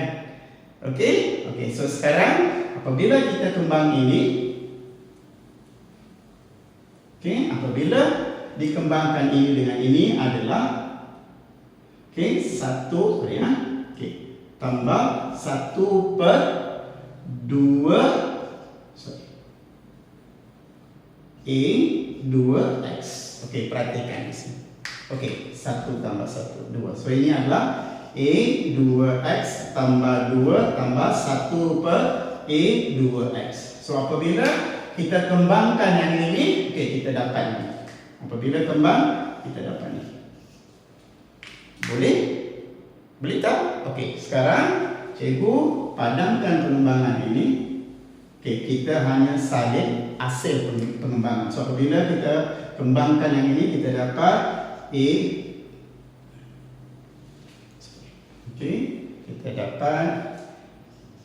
Okey, so sekarang apabila kita kembang ini, apabila dikembangkan ini dengan ini adalah 1 ya. Tambah 1 per 2 A2X. Okey, perhatikan di sini. Okey, 1 tambah 1, 2. So ini adalah A2X tambah 2 tambah 1 per A2X. So apabila kita kembangkan yang ini, kita dapat ini. Apabila kembang, kita dapat ini. Boleh? Boleh tak? Okey, sekarang cikgu padamkan pengembangan ini. Okey, kita hanya salin hasil pengembangan. So apabila kita kembangkan yang ini, kita dapat A. Okey, kita dapat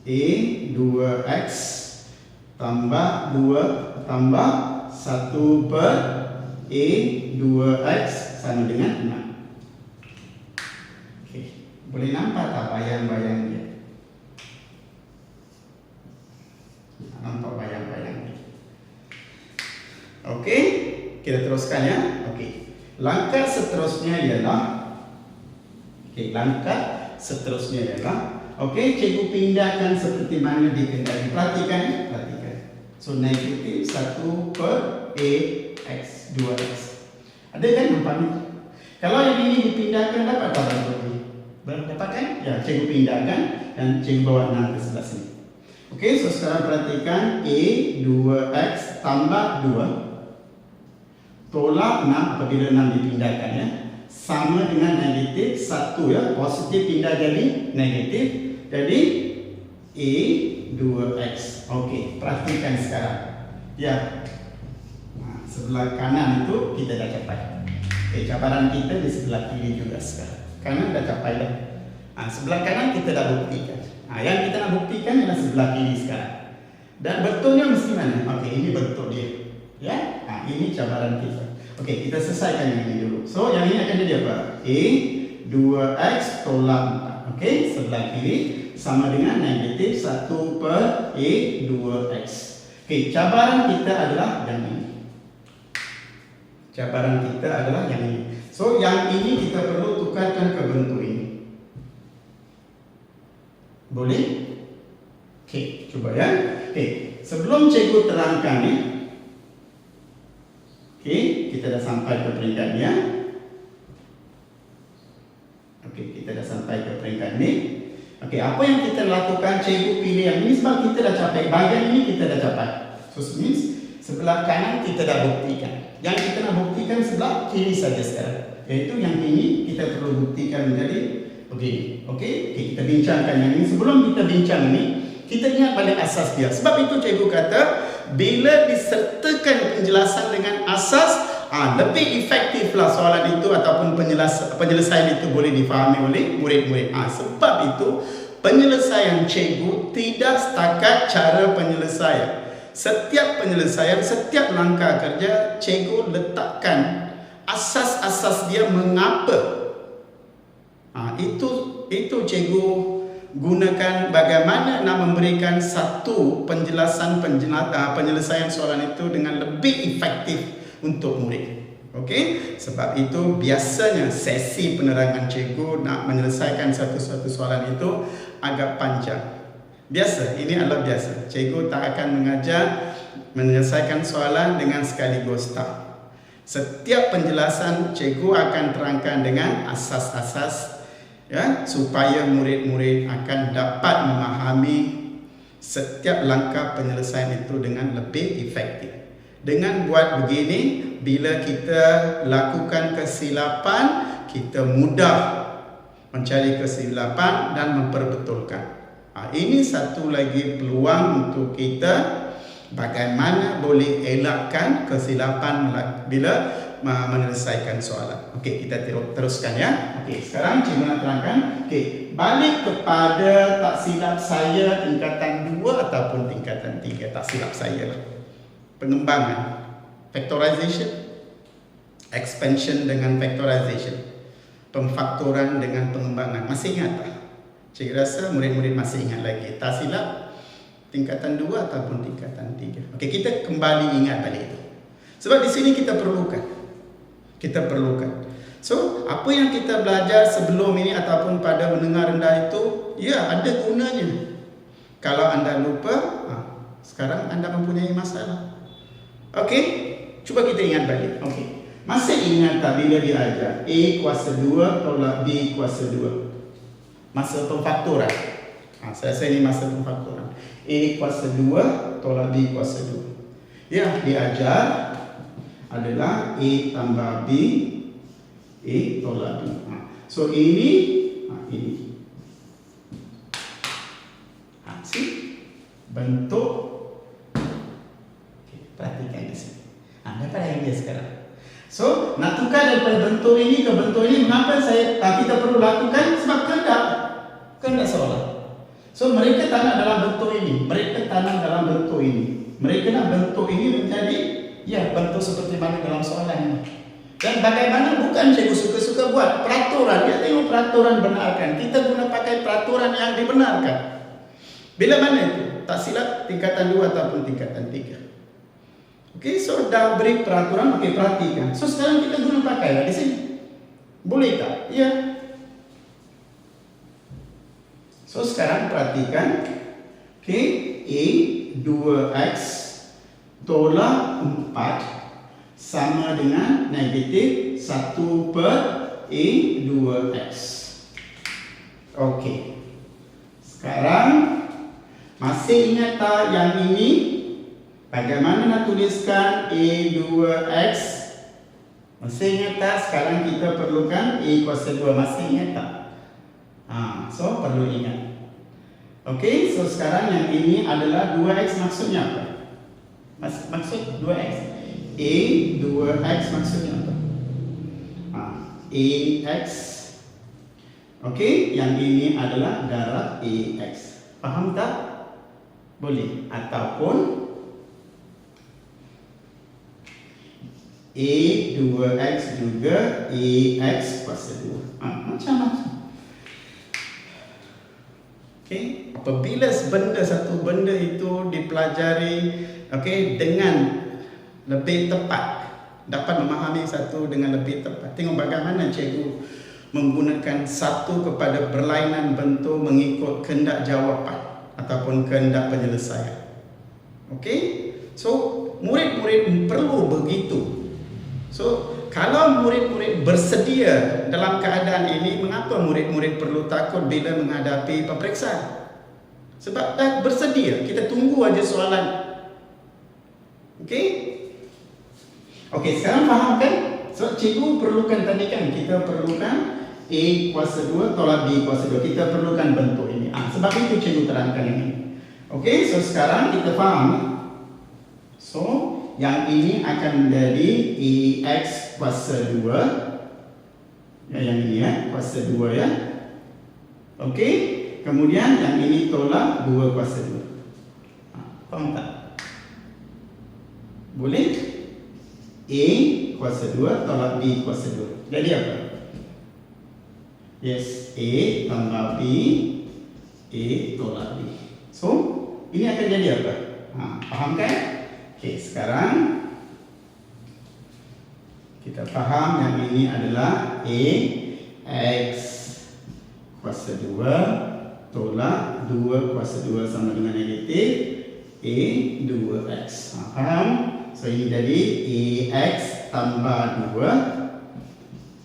A2X tambah 2 tambah 1 per A2X sama dengan 6. Okey, boleh nampak tak bayang-bayang dia? Nampak bayang-bayang dia. Okey, kita teruskan ya. Okey. Langkah seterusnya ialah cikgu pindahkan seperti mana dikendali. Perhatikan. So negatif 1 per AX 2X. Ada kan nampak ni? Kalau yang ini dipindahkan dapat tak bagi? Dapat kan? Ya, cikgu pindahkan dan cikgu bawa 6 ke sebelah sini. Okey, so sekarang perhatikan A 2X tambah 2 tolak 6 apabila 6 dipindahkan ya. Sama dengan negatif 1 ya. Positif pindah jadi negatif. Jadi A 2X. Okey, perhatikan sekarang. Ya. Sebelah kanan itu kita dah capai. Cabaran kita di sebelah kiri juga sekarang. Kanan dah capai dah. Sebelah kanan kita dah buktikan. Yang kita nak buktikan adalah sebelah kiri sekarang. Dan betulnya mesti mana? Okey, ini betul dia. Ya. Ini cabaran kita. Okey, kita selesaikan yang ini dulu. So, yang ini akan jadi apa? A 2X tolak 4. Okey, sebelah kiri sama dengan negatif 1 per A 2X. Okey, cabaran kita adalah yang ini. Cabaran kita adalah yang ini. So, yang ini kita perlu tukarkan ke bentuk ini. Boleh? Okey, cuba ya. Okey, sebelum cikgu terangkan ni. Okey, kita dah sampai ke peringkat ni ya. Okey, kita dah sampai ke peringkat ni. Okey, apa yang kita lakukan? Cikgu pilih yang ini sebab kita dah capai. Bahagian ini kita dah capai. So, means sebelah kanan kita dah buktikan. Yang kita nak buktikan sebelah kiri saja sekarang. Iaitu yang ini kita perlu buktikan menjadi begini. Okey, kita bincangkan yang ini. Sebelum kita bincang ini, kita ingat balik asas dia. Sebab itu cikgu kata, bila disertakan penjelasan dengan asas, lebih efektiflah soalan itu ataupun penyelesaian itu boleh difahami oleh murid-murid. Sebab itu penyelesaian cikgu tidak setakat cara penyelesaian. Setiap penyelesaian, setiap langkah kerja, cikgu letakkan asas-asas dia mengapa. Itu cikgu gunakan bagaimana nak memberikan satu penyelesaian soalan itu dengan lebih efektif untuk murid. Okey, sebab itu biasanya sesi penerangan cikgu nak menyelesaikan satu-satu soalan itu agak panjang. Biasa, ini adalah biasa. Cikgu tak akan mengajar menyelesaikan soalan dengan sekaligus tak. Setiap penjelasan cikgu akan terangkan dengan asas-asas ya, supaya murid-murid akan dapat memahami setiap langkah penyelesaian itu dengan lebih efektif. Dengan buat begini, bila kita lakukan kesilapan, kita mudah mencari kesilapan dan memperbetulkan. Ini satu lagi peluang untuk kita bagaimana boleh elakkan kesilapan bila menyelesaikan soalan. Okey, kita teruskan ya. Okey, sekarang cikgu nak terangkan. Okey, balik kepada tak silap saya tingkatan 2 ataupun tingkatan 3. Tak silap saya lah. Pengembangan, factorization, expansion dengan factorization, pemfaktoran dengan pengembangan. Masih ingat tak? Cikgu rasa murid-murid masih ingat lagi. Tak silap tingkatan 2 ataupun tingkatan 3. Okey, kita kembali ingat balik itu. Sebab di sini kita perlukan. So, apa yang kita belajar sebelum ini ataupun pada mendengar rendah itu, ya ada gunanya. Kalau anda lupa, sekarang anda mempunyai masalah. Okey, cuba kita ingat balik. Okey, masih ingat tak bila diajar A kuasa 2 tolak B kuasa 2? Masa pemfaktoran. Saya rasa ini masa pemfaktoran. A kuasa 2 tolak B kuasa 2. Yang diajar adalah A tambah B, A tolak B. So ini. Bentuk. Perhatikan di sini. Dapat yang dia sekarang. So, nak tukar daripada bentuk ini ke bentuk ini, mengapa kita perlu lakukan? Sebab kehendak seolah. So, mereka tanam dalam bentuk ini. Mereka tanam dalam bentuk ini. Mereka nak bentuk ini menjadi, ya, bentuk seperti mana dalam soalan ini. Dan bagaimana bukan cikgu suka-suka buat peraturan. Dia tengok peraturan benarkan. Kita guna pakai peraturan yang dibenarkan. Bila mana itu? Tak silap tingkatan 2 ataupun tingkatan 3. Okey, so dah beri peraturan, okey perhatikan. So sekarang kita guna pakailah di sini. Boleh tak? Ya. So sekarang perhatikan. Okey, A 2X tolak 4 sama dengan negatif 1 per A 2X. Okey. Sekarang masih ingat tak yang ini? Bagaimana nak tuliskan A 2X? Masih ingat tak? Sekarang kita perlukan A kuasa 2. Masih ingat tak? So perlu ingat. Okey, so sekarang yang ini adalah 2X maksudnya apa? Maksud 2X. A 2X maksudnya apa? AX. Okey, yang ini adalah darab AX. Faham tak? Boleh. Ataupun A 2X juga AX kuasa 2. Macam-macam. Okay. Apabila satu benda itu dipelajari dengan lebih tepat, dapat memahami satu dengan lebih tepat. Tengok bagaimana cikgu menggunakan satu kepada berlainan bentuk mengikut kehendak jawapan ataupun kehendak penyelesaian. Okey? So, murid-murid perlu begitu. So, kalau murid-murid bersedia dalam keadaan ini, mengapa murid-murid perlu takut bila menghadapi peperiksaan? Sebab dah bersedia, kita tunggu aja soalan. Okey? Okey, sekarang faham kan? So, cikgu perlukan tadi kan, kita perlukan A kuasa 2 tolak B kuasa 2. Kita perlukan bentuk ini. Sebab itu cikgu terangkan ini. Okey, so sekarang kita faham. So, yang ini akan menjadi AX kuasa 2. Yang ini kuasa 2 ya. Okey. Kemudian yang ini tolak 2 kuasa 2. Faham tak? Boleh? A kuasa 2 tolak B kuasa 2. Jadi apa? Yes, A tambah B, A tolak B. So, ini akan jadi apa? Faham kan? Okey, sekarang kita faham yang ini adalah A X kuasa 2 tolak 2 kuasa 2 sama dengan negatif A 2X. Faham? So, ini jadi AX tambah 2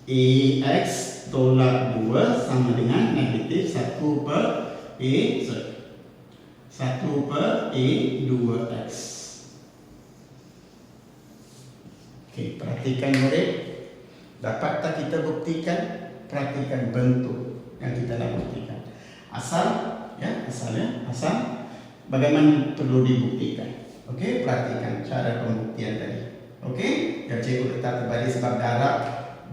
AX tolak 2 sama dengan negatif 1 per A 1 per A 2X. Okey, perhatikan murid. Dapat tak kita buktikan? Perhatikan bentuk yang kita nak buktikan. Asal bagaimana perlu dibuktikan. Okey, perhatikan cara pembuktian tadi. Okey, yang cikgu letak terbalik sebab darab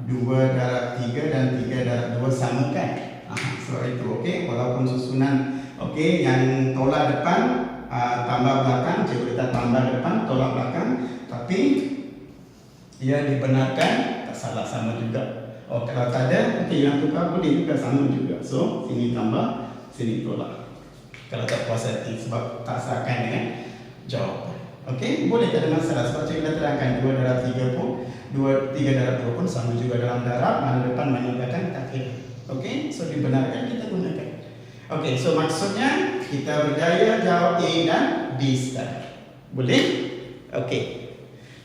2 darab 3 dan 3 darab 2 sama kan? So itu okey, walaupun susunan okey, yang tolak depan tambah belakang, cikgu letak tambah depan, tolak belakang, tapi ia dibenarkan tak salah, sama juga. Kalau tak ada, okey, yang tukar boleh juga sama juga. So, sini tambah, sini tolak. Kalau tak puas hati sebab tak sahkan dengan jawapan. Okey, boleh, tak ada masalah sebab cikgu dah terangkan 2 darab 3 pun 3 darab 2 pun sama juga dalam darab, mana depan mana belakang tak kira. Okey, so dibenarkan kita gunakan. Okey, so maksudnya kita berjaya jawab A dan B sekarang. Boleh? Okey.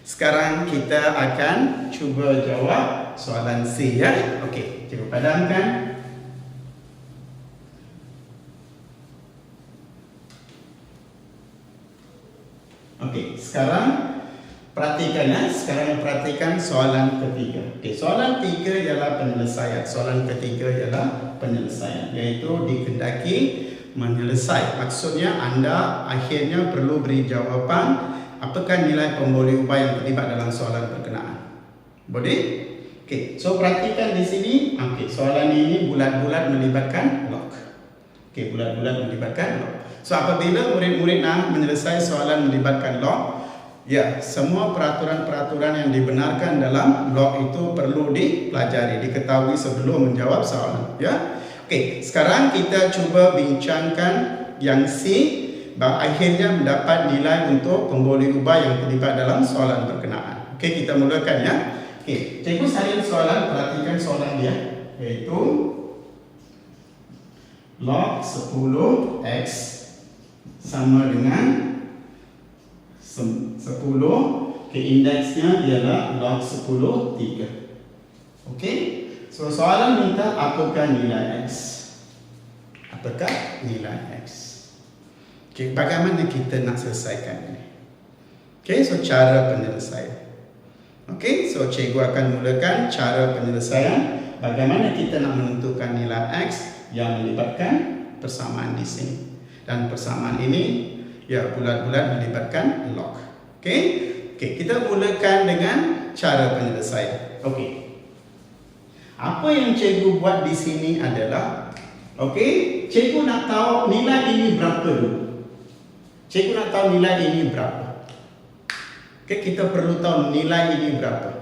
Sekarang kita akan cuba jawab soalan C ya. Okey, cikgu padamkan. Okey, sekarang perhatikan ya. Sekarang perhatikan soalan ketiga. Okey, soalan ketiga ialah penyelesaian. Soalan ketiga ialah penyelesaian, iaitu dikehendaki menyelesai. Maksudnya anda akhirnya perlu beri jawapan apakah nilai pemboleh ubah yang terlibat dalam soalan berkenaan. Boleh? Okey, so perhatikan di sini. Okey, soalan ini bulat-bulat melibatkan log. Okey, bulat-bulat melibatkan log. So apabila murid-murid nak menyelesaikan soalan melibatkan log, ya, semua peraturan-peraturan yang dibenarkan dalam log itu perlu dipelajari, diketahui sebelum menjawab soalan, ya. Okey, sekarang kita cuba bincangkan yang C. Akhirnya mendapat nilai untuk pemboleh ubah yang terlibat dalam soalan berkenaan. Okey, kita mulakan ya. Okey, cikgu salin soalan, perhatikan soalan dia, iaitu log 10x sama dengan 10. Indeksnya ialah log 10, 3. Okey. So soalan minta apakah nilai X? Apakah nilai X? Okey, bagaimana kita nak selesaikan ini? Okey, so cara penyelesaian. Okey, so cikgu akan mulakan cara penyelesaian. Bagaimana kita nak menentukan nilai X yang melibatkan persamaan di sini. Dan persamaan ini ya bulat-bulat melibatkan log. Okey. Okey, kita mulakan dengan cara penyelesaian. Okey. Apa yang cikgu buat di sini adalah, okey, cikgu nak tahu nilai ini berapa dulu. Cikgu nak tahu nilai ini berapa. Okey, kita perlu tahu nilai ini berapa.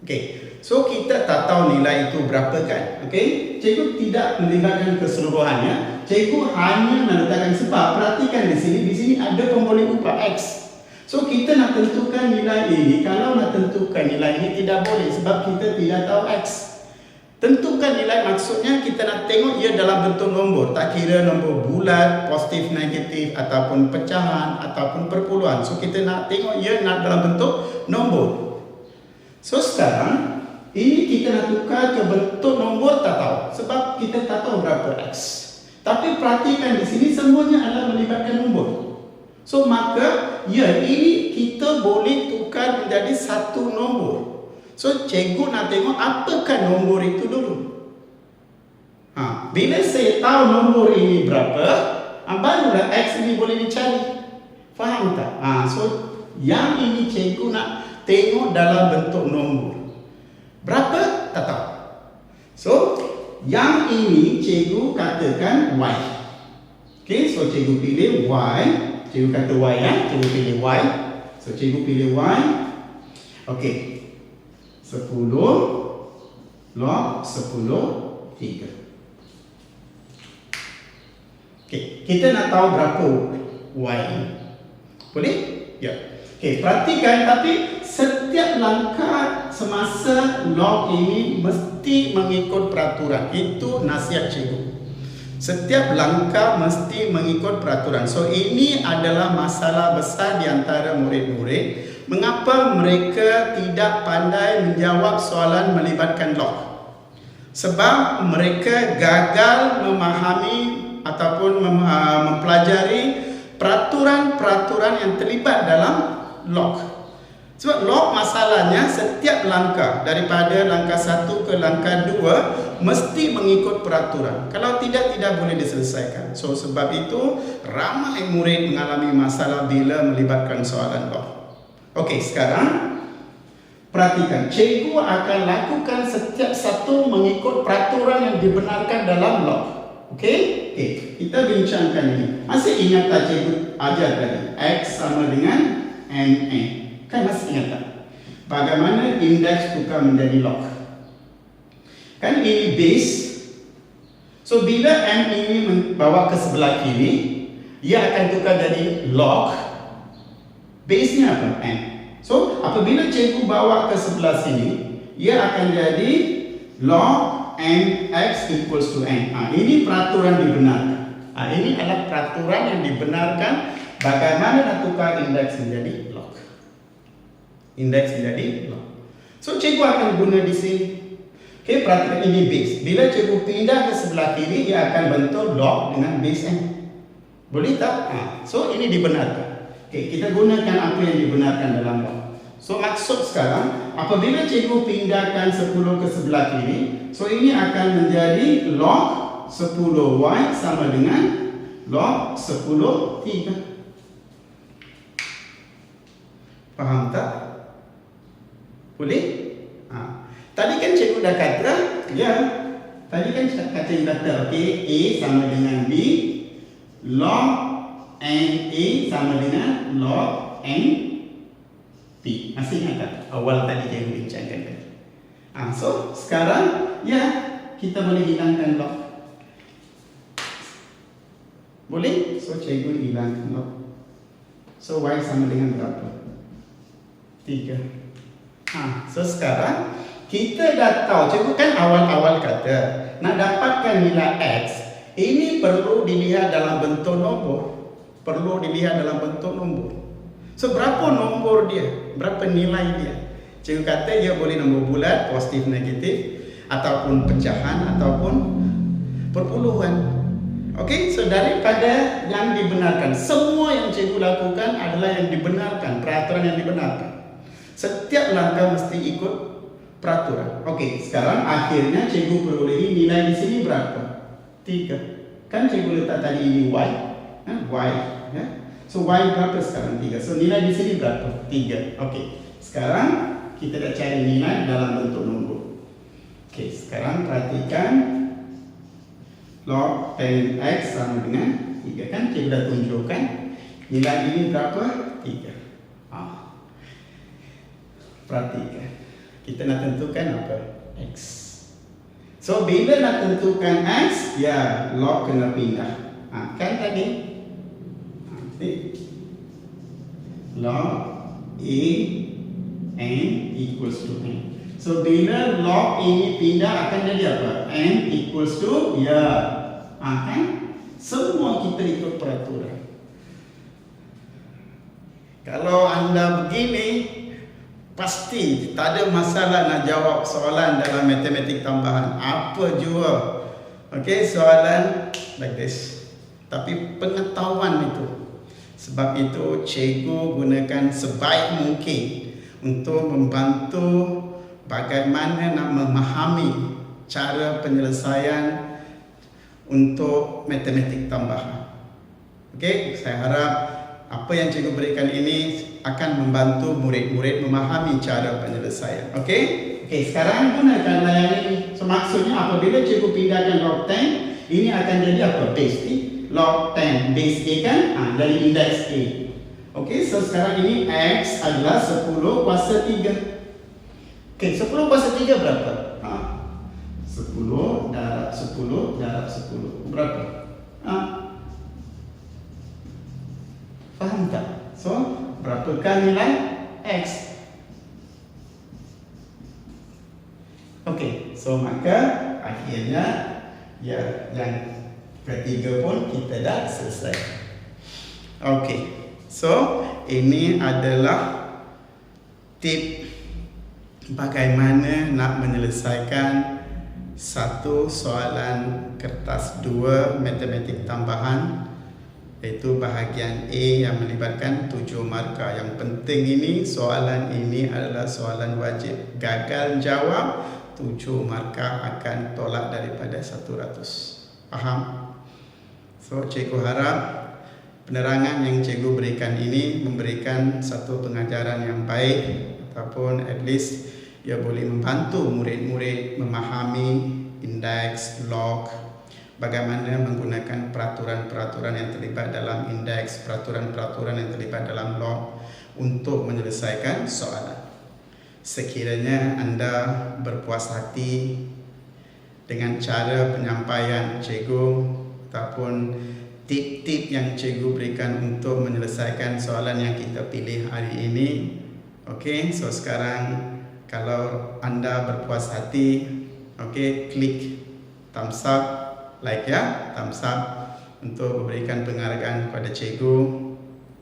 Okey. So kita tak tahu nilai itu berapa kan. Okey. Cikgu tidak melibatkan keseluruhannya. Cikgu hanya meletakkan sebab perhatikan di sini ada pemboleh upah X. So kita nak tentukan nilai ini. Kalau nak tentukan nilai ini tidak boleh sebab kita tidak tahu X. Tentukan nilai maksudnya kita nak tengok ia dalam bentuk nombor. Tak kira nombor bulat, positif, negatif ataupun pecahan ataupun perpuluhan. So kita nak tengok ia nak dalam bentuk nombor. So sekarang ini kita nak tukar ke bentuk nombor tak tahu sebab kita tak tahu berapa X. Tapi perhatikan di sini semuanya adalah melibatkan nombor. So maka ya ini kita boleh tukar menjadi satu nombor. So cikgu nak tengok apakah nombor itu dulu. Bila saya tahu nombor ini berapa, barulah X ini boleh dicari. Faham tak? So yang ini cikgu nak tengok dalam bentuk nombor. Berapa? Tak tahu. So yang ini cikgu katakan Y. Okey, so cikgu pilih Y. Cikgu kata Y ya, cikgu pilih Y. So cikgu pilih Y. Okey. 10 log 10, 3. Okey, kita nak tahu berapa Y ini. Boleh? Ya. Okey, perhatikan tapi setiap langkah semasa log ini mesti mengikut peraturan. Itu nasihat cikgu. Setiap langkah mesti mengikut peraturan. So ini adalah masalah besar di antara murid-murid. Mengapa mereka tidak pandai menjawab soalan melibatkan log? Sebab mereka gagal memahami ataupun mempelajari peraturan-peraturan yang terlibat dalam log. Sebab log masalahnya setiap langkah daripada langkah 1 ke langkah 2 mesti mengikut peraturan. Kalau tidak boleh diselesaikan. So sebab itu ramai murid mengalami masalah bila melibatkan soalan log. Okey, sekarang perhatikan. Cikgu akan lakukan setiap satu mengikut peraturan yang dibenarkan dalam log. Okey? Kita bincangkan ini. Masih ingat tak cikgu ajar tadi? X sama dengan MN. Kan masih ingat tak? Bagaimana indeks tukar menjadi log? Kan ini base. So bila M ini bawa ke sebelah kiri, ia akan tukar jadi log. Base-nya apa? M. So apabila cikgu bawa ke sebelah sini, ia akan jadi log MX equals to N. Ini peraturan dibenarkan. Ini adalah peraturan yang dibenarkan bagaimana nak tukar indeks menjadi log. Indeks menjadi log. So cikgu akan guna di sini. Okey, perhatikan ini base. Bila cikgu pindah ke sebelah kiri, dia akan bentuk log dengan base n. Boleh tak? So ini dibenarkan. Okey, kita gunakan apa yang dibenarkan dalam log. So maksud sekarang, apabila cikgu pindahkan 10 ke sebelah kiri, so ini akan menjadi log 10y sama dengan log 10, 3. Faham tak? Boleh? Tadi kan cikgu dah kata, ya. Tadi kan cikgu kata, okey, A sama dengan B, log NA sama dengan log NP. Masih ingat tak? Awal tadi cikgu bincangkan tadi. So, sekarang, ya, kita boleh hilangkan log. Boleh? So, cikgu hilangkan log. So, Y sama dengan berapa? 3. So sekarang kita dah tahu, cikgu kan awal-awal kata nak dapatkan nilai X ini perlu dilihat dalam bentuk nombor. Perlu dilihat dalam bentuk nombor. So berapa nombor dia? Berapa nilai dia? Cikgu kata dia boleh nombor bulat, positif, negatif, ataupun pecahan, ataupun perpuluhan. Okey, so daripada yang dibenarkan, semua yang cikgu lakukan adalah yang dibenarkan, peraturan yang dibenarkan. Setiap langkah mesti ikut peraturan. Okey, sekarang akhirnya cikgu perolehi nilai di sini berapa? 3. Kan cikgu letak tadi ini Y, Y, ya. So Y berapa sekarang? 3. So nilai di sini berapa? 3. Okey, sekarang kita dah cari nilai dalam bentuk nombor. Okey, sekarang perhatikan log 10x sama dengan 3. Kan cikgu dah tunjukkan nilai ini berapa? 3. Perhatikan, kita nak tentukan apa? X. So bila nak tentukan X, ya log kena pindah. Kan tadi log A n equals to n. So bila log ini pindah akan jadi apa? N equals to, ya, kan? Semua kita ikut peraturan. Kalau anda begini, pasti tak ada masalah nak jawab soalan dalam matematik tambahan. Apa jua. Okay, soalan like this. Tapi pengetahuan itu. Sebab itu cikgu gunakan sebaik mungkin untuk membantu bagaimana nak memahami cara penyelesaian untuk matematik tambahan. Okay, saya harap apa yang cikgu berikan ini akan membantu murid-murid memahami cara penyelesaian. Okey? Okey, sekarang gunakan layar ini. So maksudnya apabila cikgu pindahkan log 10, ini akan jadi apa? Base A. Log 10 base A kan? Jadi indeks A. Okey, so sekarang ini X adalah 10 kuasa 3. Okey, 10 kuasa 3 berapa? 10 darab 10 darab 10. Berapa? Faham tak? So, berapakah nilai X? Okey, so maka akhirnya ya yang ketiga pun kita dah selesai. Okey, so ini adalah tip bagaimana nak menyelesaikan satu soalan kertas 2 matematik tambahan, iaitu bahagian A yang melibatkan 7 markah. Yang penting ini, soalan ini adalah soalan wajib. Gagal jawab, 7 markah akan tolak daripada 100. Faham? So, cikgu harap penerangan yang cikgu berikan ini memberikan satu pengajaran yang baik, ataupun at least ia boleh membantu murid-murid memahami indeks, log, bagaimana menggunakan peraturan-peraturan yang terlibat dalam indeks, peraturan-peraturan yang terlibat dalam log untuk menyelesaikan soalan. Sekiranya anda berpuas hati dengan cara penyampaian cikgu ataupun tip-tip yang cikgu berikan untuk menyelesaikan soalan yang kita pilih hari ini. Okey, so sekarang kalau anda berpuas hati, okey, klik thumbs up, like ya, thumbs up untuk memberikan penghargaan kepada cikgu.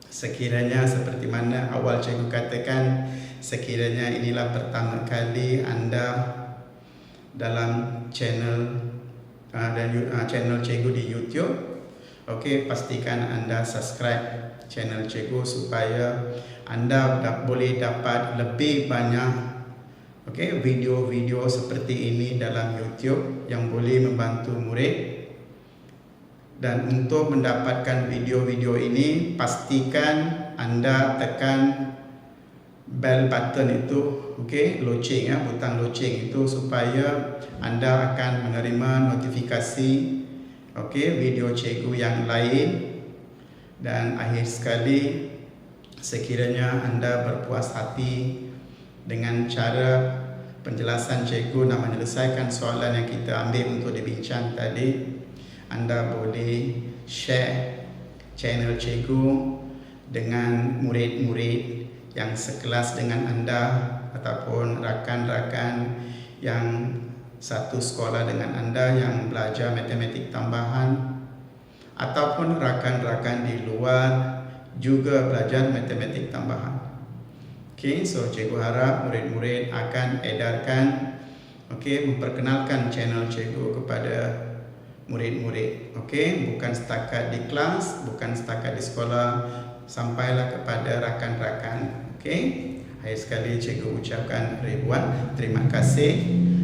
Sekiranya seperti mana awal cikgu katakan, sekiranya inilah pertama kali anda dalam channel channel cikgu di YouTube, okey, pastikan anda subscribe channel cikgu supaya anda boleh dapat lebih banyak video-video seperti ini dalam YouTube yang boleh membantu murid. Dan untuk mendapatkan video-video ini, pastikan anda tekan bell button itu, loceng ya, butang loceng itu, supaya anda akan menerima notifikasi video cikgu yang lain. Dan akhir sekali, sekiranya anda berpuas hati dengan cara penjelasan cikgu nak menyelesaikan soalan yang kita ambil untuk dibincang tadi, anda boleh share channel cikgu dengan murid-murid yang sekelas dengan anda ataupun rakan-rakan yang satu sekolah dengan anda yang belajar matematik tambahan, ataupun rakan-rakan di luar juga belajar matematik tambahan. Okey, so cikgu harap murid-murid akan edarkan, memperkenalkan channel cikgu kepada murid-murid. Okey, bukan setakat di kelas, bukan setakat di sekolah, sampailah kepada rakan-rakan. Okey, akhir sekali cikgu ucapkan ribuan terima kasih.